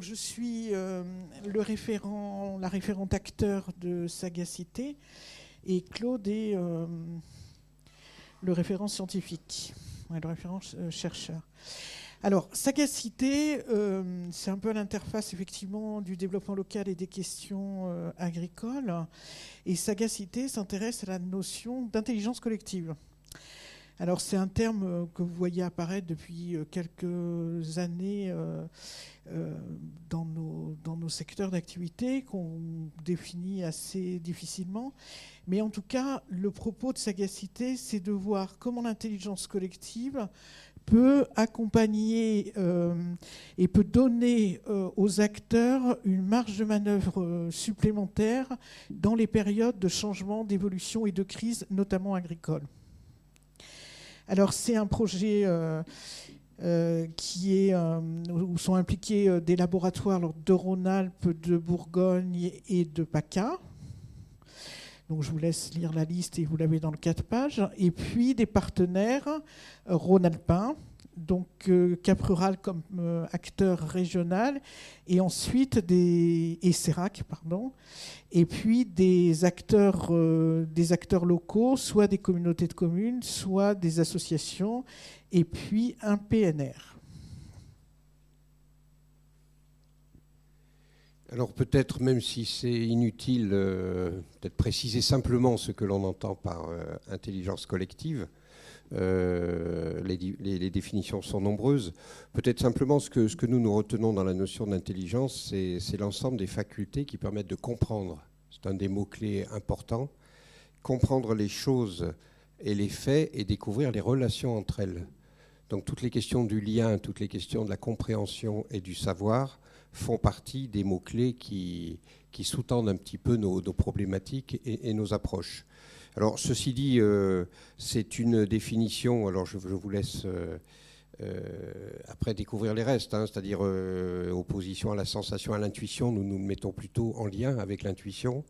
je suis la référente acteur de Sagacité, et Claude est le référent scientifique, le référent chercheur. Alors, Sagacité, c'est un peu l'interface effectivement du développement local et des questions agricoles. Et Sagacité s'intéresse à la notion d'intelligence collective. Alors, c'est un terme que vous voyez apparaître depuis quelques années dans nos secteurs d'activité, qu'on définit assez difficilement. Mais en tout cas, le propos de Sagacité, c'est de voir comment l'intelligence collective peut accompagner et peut donner aux acteurs une marge de manœuvre supplémentaire dans les périodes de changement, d'évolution et de crise, notamment agricole. Alors c'est un projet où sont impliqués des laboratoires de Rhône-Alpes, de Bourgogne et de PACA. Donc je vous laisse lire la liste et vous l'avez dans le 4 pages. Et puis des partenaires rhône-alpins, donc Cap Rural comme acteur régional, et ensuite et CERAC, pardon, et puis des acteurs locaux, soit des communautés de communes, soit des associations, et puis un PNR. Alors peut-être, même si c'est inutile, peut-être préciser simplement ce que l'on entend par intelligence collective. Les définitions sont nombreuses. Peut-être simplement ce que nous retenons dans la notion d'intelligence, c'est l'ensemble des facultés qui permettent de comprendre. C'est un des mots-clés importants. Comprendre les choses et les faits et découvrir les relations entre elles. Donc toutes les questions du lien, toutes les questions de la compréhension et du savoir font partie des mots-clés qui sous-tendent un petit peu nos problématiques et nos approches. Alors, ceci dit, c'est une définition, alors je vous laisse après découvrir les restes, c'est-à-dire opposition à la sensation, à l'intuition, nous nous mettons plutôt en lien avec l'intuition,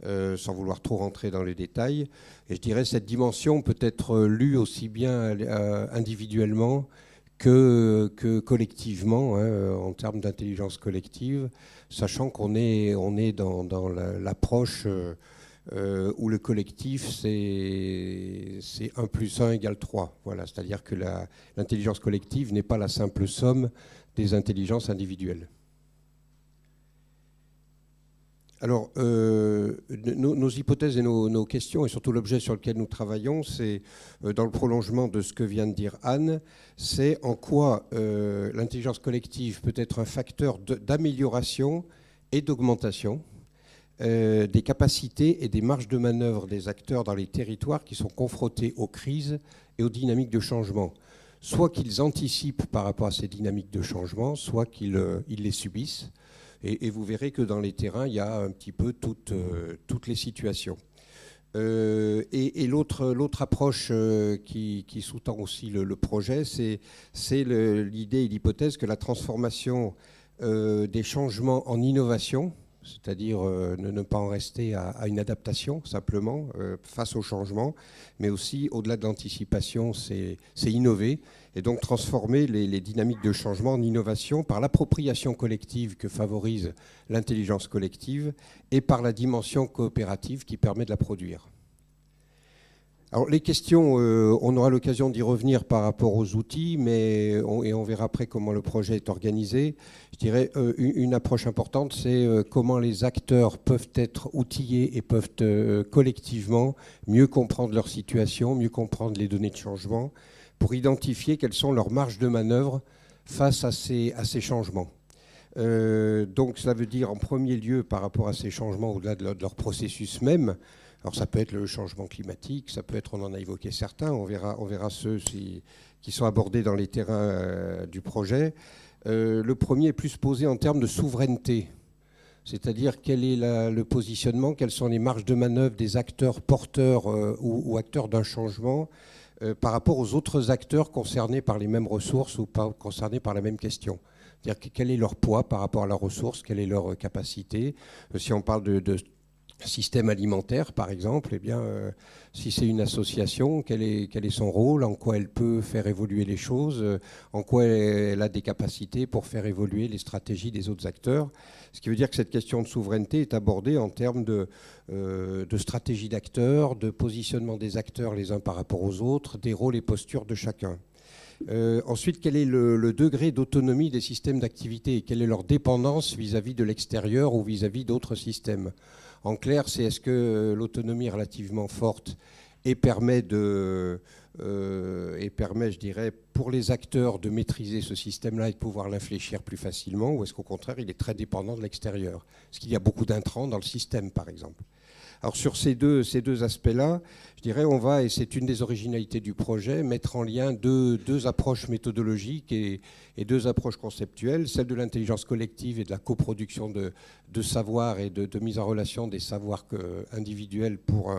sans vouloir trop rentrer dans les détails. Et je dirais cette dimension peut être lue aussi bien individuellement que collectivement, en termes d'intelligence collective, sachant qu'on est dans l'approche où le collectif, c'est 1 + 1 = 3. Voilà, c'est-à-dire que l'intelligence collective n'est pas la simple somme des intelligences individuelles. Alors, nos hypothèses et nos questions, et surtout l'objet sur lequel nous travaillons, c'est, dans le prolongement de ce que vient de dire Anne, c'est en quoi l'intelligence collective peut être un facteur d'amélioration et d'augmentation des capacités et des marges de manœuvre des acteurs dans les territoires qui sont confrontés aux crises et aux dynamiques de changement. Soit qu'ils anticipent par rapport à ces dynamiques de changement, soit qu'ils les subissent. Et vous verrez que dans les terrains, il y a un petit peu toutes les situations. Et l'autre approche qui sous-tend aussi le projet, c'est l'idée et l'hypothèse que la transformation des changements en innovation, c'est-à-dire ne pas en rester à une adaptation simplement face au changement, mais aussi au-delà de l'anticipation, c'est innover et donc transformer les dynamiques de changement en innovation par l'appropriation collective que favorise l'intelligence collective et par la dimension coopérative qui permet de la produire. Alors les questions, on aura l'occasion d'y revenir par rapport aux outils, mais on verra après comment le projet est organisé. Je dirais une approche importante, c'est comment les acteurs peuvent être outillés et peuvent collectivement mieux comprendre leur situation, mieux comprendre les données de changement, pour identifier quelles sont leurs marges de manœuvre face à ces changements. Donc cela veut dire en premier lieu par rapport à ces changements au-delà de leur processus même. Alors ça peut être le changement climatique, ça peut être, on en a évoqué certains, on verra ceux qui sont abordés dans les terrains du projet. Le premier est plus posé en termes de souveraineté, c'est-à-dire quel est le positionnement, quelles sont les marges de manœuvre des acteurs porteurs ou acteurs d'un changement par rapport aux autres acteurs concernés par les mêmes ressources ou pas concernés par la même question. C'est-à-dire quel est leur poids par rapport à la ressource, quelle est leur capacité. Si on parle de système alimentaire, par exemple, eh bien, si c'est une association, quel est son rôle, en quoi elle peut faire évoluer les choses, en quoi elle a des capacités pour faire évoluer les stratégies des autres acteurs. Ce qui veut dire que cette question de souveraineté est abordée en termes de stratégie d'acteurs, de positionnement des acteurs les uns par rapport aux autres, des rôles et postures de chacun. Ensuite, quel est le degré d'autonomie des systèmes d'activité et quelle est leur dépendance vis-à-vis de l'extérieur ou vis-à-vis d'autres systèmes ? En clair, c'est est-ce que l'autonomie est relativement forte et permet, je dirais, pour les acteurs de maîtriser ce système-là et de pouvoir l'infléchir plus facilement, ou est-ce qu'au contraire, il est très dépendant de l'extérieur ? Est-ce qu'il y a beaucoup d'intrants dans le système, par exemple ? Alors sur ces deux aspects-là, je dirais on va, et c'est une des originalités du projet, mettre en lien deux approches méthodologiques et deux approches conceptuelles, celle de l'intelligence collective et de la coproduction de savoirs et de mise en relation des savoirs individuels pour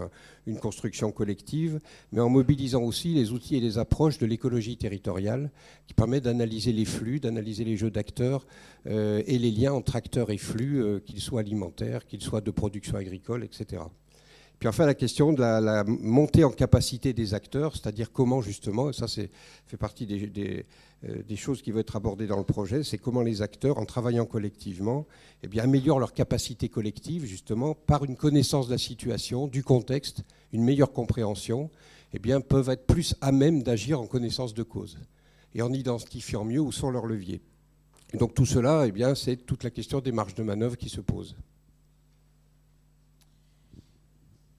une construction collective, mais en mobilisant aussi les outils et les approches de l'écologie territoriale qui permettent d'analyser les flux, d'analyser les jeux d'acteurs et les liens entre acteurs et flux, qu'ils soient alimentaires, qu'ils soient de production agricole, etc. Puis enfin, la question de la montée en capacité des acteurs, c'est-à-dire comment justement, et ça fait partie des choses qui vont être abordées dans le projet, c'est comment les acteurs, en travaillant collectivement, eh bien, améliorent leur capacité collective justement par une connaissance de la situation, du contexte, une meilleure compréhension, eh bien, peuvent être plus à même d'agir en connaissance de cause et en identifiant mieux où sont leurs leviers. Et donc tout cela, eh bien, c'est toute la question des marges de manœuvre qui se pose.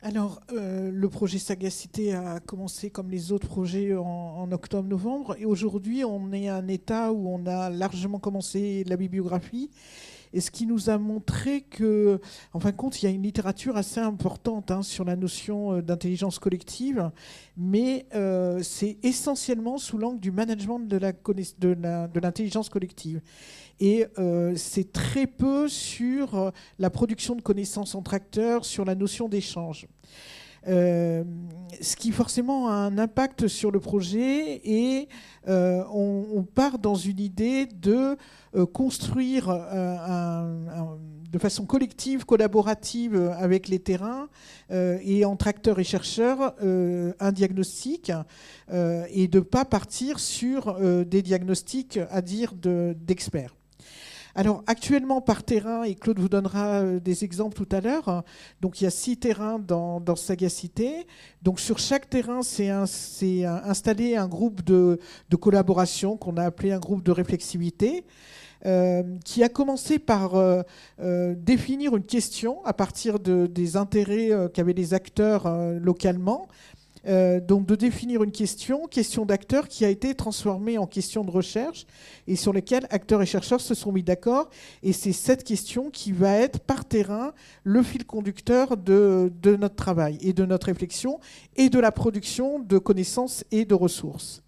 Alors, le projet Sagacité a commencé comme les autres projets en octobre-novembre. Et aujourd'hui, on est à un état où on a largement commencé la bibliographie. Et ce qui nous a montré que, en fin de compte, il y a une littérature assez importante sur la notion d'intelligence collective, mais c'est essentiellement sous l'angle du management de l'intelligence collective. Et c'est très peu sur la production de connaissances entre acteurs, sur la notion d'échange. Ce qui forcément a un impact sur le projet et on part dans une idée de construire de façon collective, collaborative avec les terrains et entre acteurs et chercheurs un diagnostic et de ne pas partir sur des diagnostics à dire d'experts. Alors actuellement par terrain, et Claude vous donnera des exemples tout à l'heure, donc il y a 6 terrains dans Sagacité. Donc sur chaque terrain, c'est installé un groupe de collaboration qu'on a appelé un groupe de réflexivité, qui a commencé par définir une question à partir des intérêts qu'avaient les acteurs localement. Donc de définir une question d'acteurs qui a été transformée en question de recherche et sur lesquelles acteurs et chercheurs se sont mis d'accord. Et c'est cette question qui va être par terrain le fil conducteur de notre travail et de notre réflexion et de la production de connaissances et de ressources.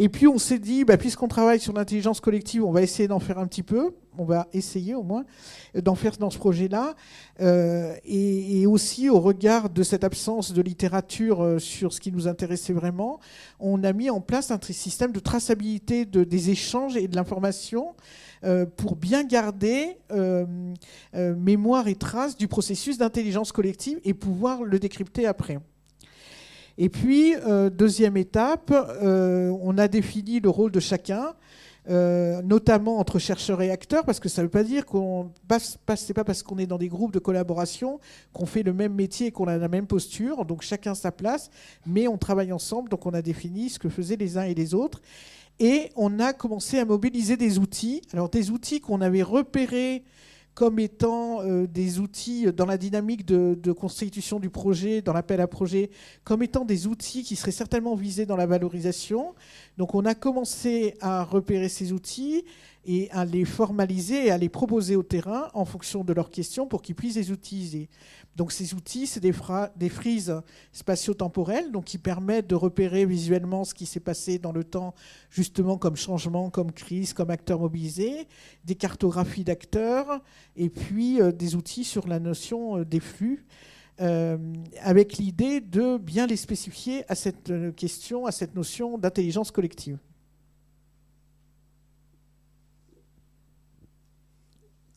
Et puis on s'est dit, puisqu'on travaille sur l'intelligence collective, on va essayer d'en faire un petit peu. On va essayer au moins d'en faire dans ce projet-là. Et aussi au regard de cette absence de littérature sur ce qui nous intéressait vraiment, on a mis en place un système de traçabilité des échanges et de l'information pour bien garder mémoire et trace du processus d'intelligence collective et pouvoir le décrypter après. Et puis, deuxième étape, on a défini le rôle de chacun, notamment entre chercheurs et acteurs, parce que ça ne veut pas dire c'est pas parce qu'on est dans des groupes de collaboration qu'on fait le même métier et qu'on a la même posture, donc chacun sa place, mais on travaille ensemble, donc on a défini ce que faisaient les uns et les autres. Et on a commencé à mobiliser des outils, alors des outils qu'on avait repérés comme étant des outils dans la dynamique de constitution du projet, dans l'appel à projet, comme étant des outils qui seraient certainement visés dans la valorisation. Donc on a commencé à repérer ces outils et à les formaliser et à les proposer au terrain en fonction de leurs questions pour qu'ils puissent les utiliser. Donc ces outils, c'est des frises spatio-temporelles donc qui permettent de repérer visuellement ce qui s'est passé dans le temps, justement comme changement, comme crise, comme acteurs mobilisés, des cartographies d'acteurs et puis des outils sur la notion des flux, avec l'idée de bien les spécifier à cette question, à cette notion d'intelligence collective.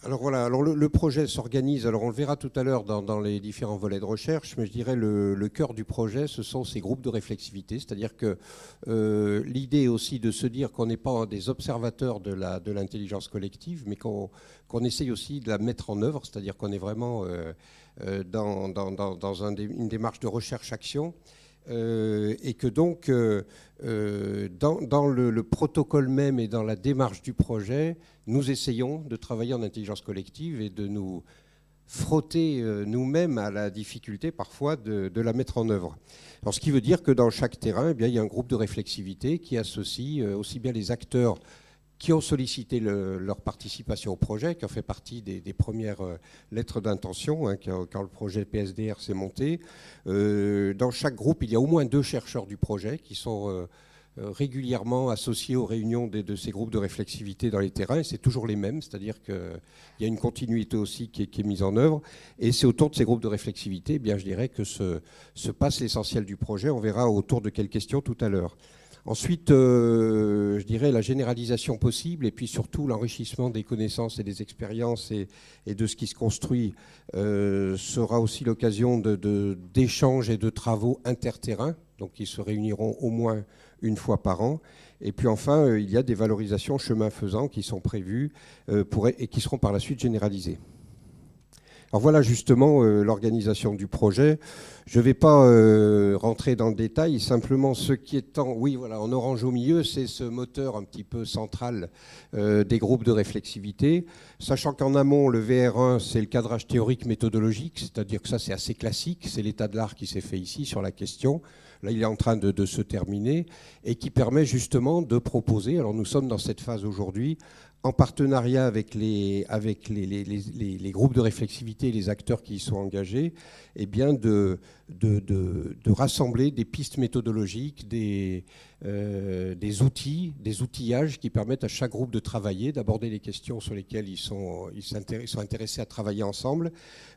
Alors voilà, alors le projet s'organise, alors on le verra tout à l'heure dans les différents volets de recherche, mais je dirais le cœur du projet, ce sont ces groupes de réflexivité, c'est-à-dire que l'idée est aussi de se dire qu'on n'est pas des observateurs de l'intelligence collective, mais qu'on essaye aussi de la mettre en œuvre, c'est-à-dire qu'on est vraiment dans une démarche de recherche-action. Et que donc, dans le protocole même et dans la démarche du projet, nous essayons de travailler en intelligence collective et de nous frotter nous-mêmes à la difficulté parfois de la mettre en œuvre. Alors, ce qui veut dire que dans chaque terrain, eh bien, il y a un groupe de réflexivité qui associe aussi bien les acteurs qui ont sollicité leur participation au projet, qui ont fait partie des premières lettres d'intention, hein, quand le projet PSDR s'est monté. Dans chaque groupe, il y a au moins 2 chercheurs du projet qui sont régulièrement associés aux réunions de ces groupes de réflexivité dans les terrains, et c'est toujours les mêmes, c'est-à-dire qu'il y a une continuité aussi qui est mise en œuvre, et c'est autour de ces groupes de réflexivité, eh bien, je dirais que se passe l'essentiel du projet. On verra autour de quelles questions tout à l'heure. Ensuite, je dirais la généralisation possible et puis surtout l'enrichissement des connaissances et des expériences et de ce qui se construit sera aussi l'occasion d'échanges et de travaux interterrains, donc qui se réuniront au moins une fois par an. Et puis enfin, il y a des valorisations chemin faisant qui sont prévues et qui seront par la suite généralisées. Alors voilà justement l'organisation du projet. Je ne vais pas rentrer dans le détail, simplement ce qui est oui, voilà, en orange au milieu, c'est ce moteur un petit peu central des groupes de réflexivité. Sachant qu'en amont, le VR1, c'est le cadrage théorique méthodologique, c'est-à-dire que ça c'est assez classique, c'est l'état de l'art qui s'est fait ici sur la question. Là, il est en train de se terminer et qui permet justement de proposer, alors nous sommes dans cette phase aujourd'hui, en partenariat avec les groupes de réflexivité et les acteurs qui y sont engagés, eh bien de rassembler des pistes méthodologiques, des outils, des outillages qui permettent à chaque groupe de travailler, d'aborder les questions sur lesquelles ils sont intéressés à travailler ensemble.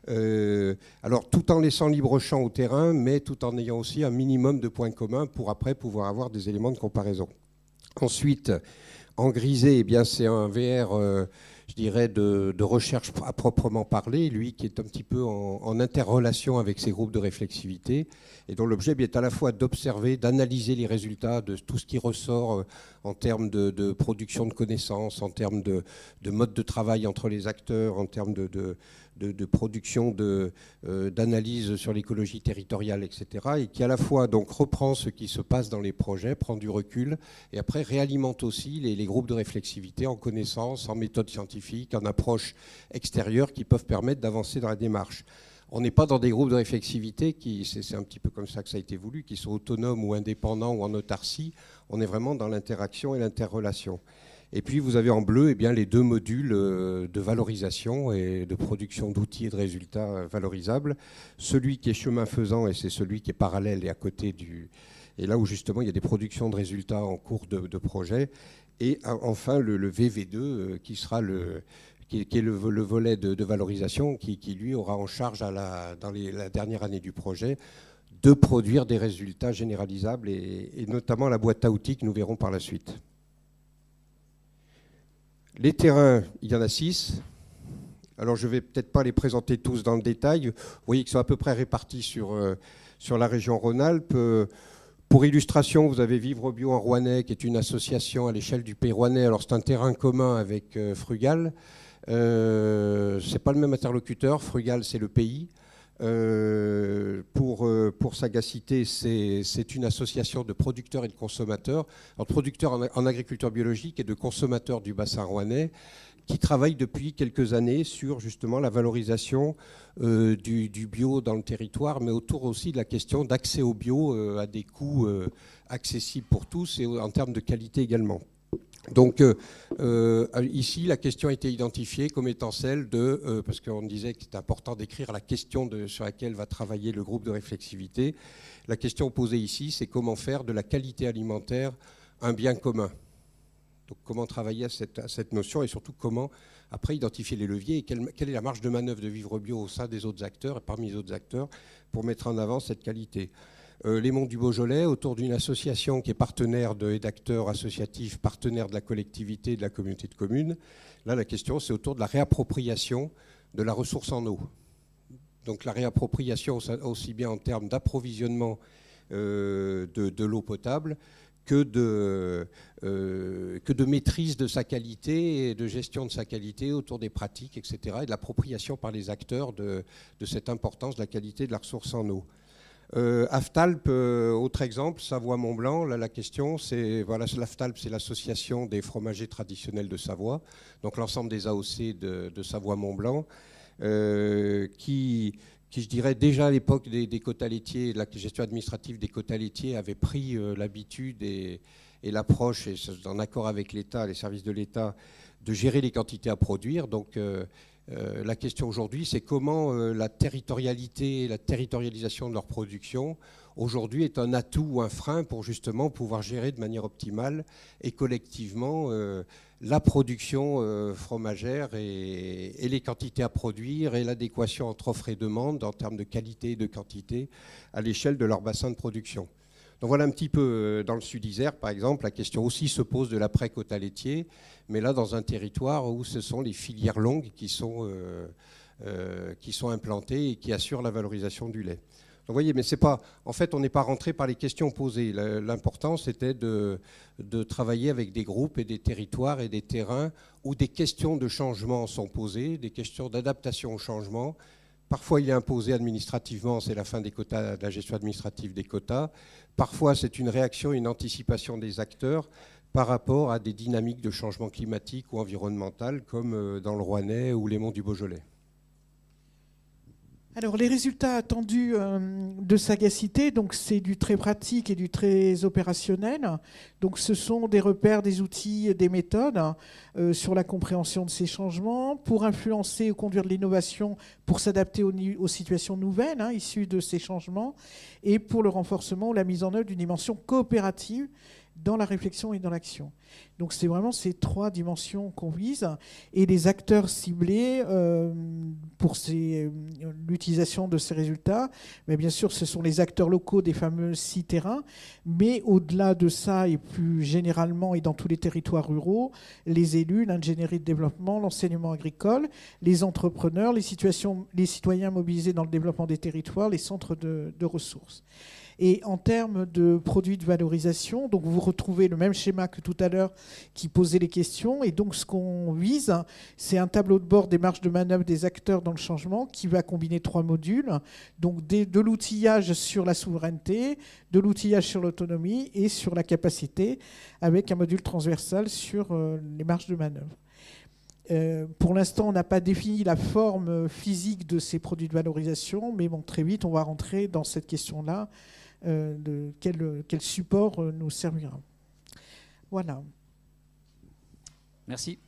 Alors tout en laissant libre champ au terrain, mais tout en ayant aussi un minimum de points communs pour après pouvoir avoir des éléments de comparaison. Ensuite, en grisé, eh bien, c'est un VR, je dirais, de recherche à proprement parler, lui qui est un petit peu en interrelation avec ces groupes de réflexivité, et dont l'objet est à la fois d'observer, d'analyser les résultats de tout ce qui ressort en termes de production de connaissances, en termes de mode de travail entre les acteurs, en termes de production d'analyse sur l'écologie territoriale, etc., et qui à la fois donc reprend ce qui se passe dans les projets, prend du recul, et après réalimente aussi les groupes de réflexivité en connaissances, en méthodes scientifiques, en approches extérieures qui peuvent permettre d'avancer dans la démarche. On n'est pas dans des groupes de réflexivité c'est un petit peu comme ça que ça a été voulu, qui sont autonomes ou indépendants ou en autarcie. On est vraiment dans l'interaction et l'interrelation. Et puis vous avez en bleu eh bien, les 2 modules de valorisation et de production d'outils et de résultats valorisables. Celui qui est chemin faisant, et c'est celui qui est parallèle et à côté et là où justement il y a des productions de résultats en cours de projet. Et enfin le VV2 qui sera qui est le volet de valorisation qui lui aura en charge dans la dernière année du projet de produire des résultats généralisables et notamment la boîte à outils que nous verrons par la suite. Les terrains, il y en a 6. Alors je ne vais peut-être pas les présenter tous dans le détail. Vous voyez qu'ils sont à peu près répartis sur la région Rhône-Alpes. Pour illustration, vous avez Vivre Bio en Rouennais, qui est une association à l'échelle du Pays Rouennais. Alors c'est un terrain commun avec Frugal. Ce n'est pas le même interlocuteur. Frugal, c'est le pays. Pour Sagacité, c'est une association de producteurs et de consommateurs, alors de producteurs en agriculture biologique et de consommateurs du bassin rouennais, qui travaillent depuis quelques années sur justement la valorisation du bio dans le territoire, mais autour aussi de la question d'accès au bio à des coûts accessibles pour tous et en termes de qualité également. Donc ici, la question a été identifiée comme étant celle parce qu'on disait que c'était important d'écrire la question sur laquelle va travailler le groupe de réflexivité. La question posée ici, c'est comment faire de la qualité alimentaire un bien commun. Donc comment travailler à cette notion et surtout comment après identifier les leviers et quelle est la marge de manœuvre de Vivre Bio au sein des autres acteurs et parmi les autres acteurs pour mettre en avant cette qualité. les Monts du Beaujolais, autour d'une association qui est partenaire et d'acteurs associatifs, partenaire de la collectivité et de la communauté de communes. Là, la question, c'est autour de la réappropriation de la ressource en eau. Donc la réappropriation aussi bien en termes d'approvisionnement de l'eau potable que de maîtrise de sa qualité et de gestion de sa qualité autour des pratiques, etc. et de l'appropriation par les acteurs de cette importance de la qualité de la ressource en eau. Aftalp, autre exemple, Savoie-Mont-Blanc, là la question c'est, voilà, l'Aftalp c'est l'association des fromagers traditionnels de Savoie, donc l'ensemble des AOC de Savoie-Mont-Blanc, qui je dirais déjà à l'époque des quotas laitiers, la gestion administrative des quotas laitiers avait pris l'habitude et l'approche, et en accord avec l'État, les services de l'État, de gérer les quantités à produire. Donc la question aujourd'hui, c'est comment la territorialité et la territorialisation de leur production aujourd'hui est un atout ou un frein pour justement pouvoir gérer de manière optimale et collectivement la production fromagère et les quantités à produire et l'adéquation entre offre et demande en termes de qualité et de quantité à l'échelle de leur bassin de production. Donc voilà un petit peu dans le Sud-Isère, par exemple, la question aussi se pose de l'après-quota laitier, mais là dans un territoire où ce sont les filières longues qui sont implantées et qui assurent la valorisation du lait. Donc, vous voyez, mais c'est pas, en fait, on n'est pas rentré par les questions posées. L'important, c'était de travailler avec des groupes et des territoires et des terrains où des questions de changement sont posées, des questions d'adaptation au changement. Parfois, il est imposé administrativement, c'est la fin des quotas, de la gestion administrative des quotas. Parfois, c'est une réaction, une anticipation des acteurs par rapport à des dynamiques de changement climatique ou environnemental, comme dans le Rouennais ou les Monts du Beaujolais. Alors, les résultats attendus de Sagacité, donc c'est du très pratique et du très opérationnel. Donc, ce sont des repères, des outils, des méthodes sur la compréhension de ces changements pour influencer ou conduire de l'innovation, pour s'adapter aux situations nouvelles issues de ces changements et pour le renforcement ou la mise en œuvre d'une dimension coopérative dans la réflexion et dans l'action. Donc c'est vraiment ces trois dimensions qu'on vise. Et les acteurs ciblés pour l'utilisation de ces résultats, mais bien sûr ce sont les acteurs locaux des fameux 6 terrains, mais au-delà de ça et plus généralement et dans tous les territoires ruraux, les élus, l'ingénierie de développement, l'enseignement agricole, les entrepreneurs, les citoyens mobilisés dans le développement des territoires, les centres de ressources. Et en termes de produits de valorisation, donc vous retrouvez le même schéma que tout à l'heure qui posait les questions. Et donc ce qu'on vise, c'est un tableau de bord des marges de manœuvre des acteurs dans le changement qui va combiner 3 modules. Donc de l'outillage sur la souveraineté, de l'outillage sur l'autonomie et sur la capacité, avec un module transversal sur les marges de manœuvre. Pour l'instant, on n'a pas défini la forme physique de ces produits de valorisation, mais bon, très vite, on va rentrer dans cette question-là. De quel support nous servira. Voilà. Merci.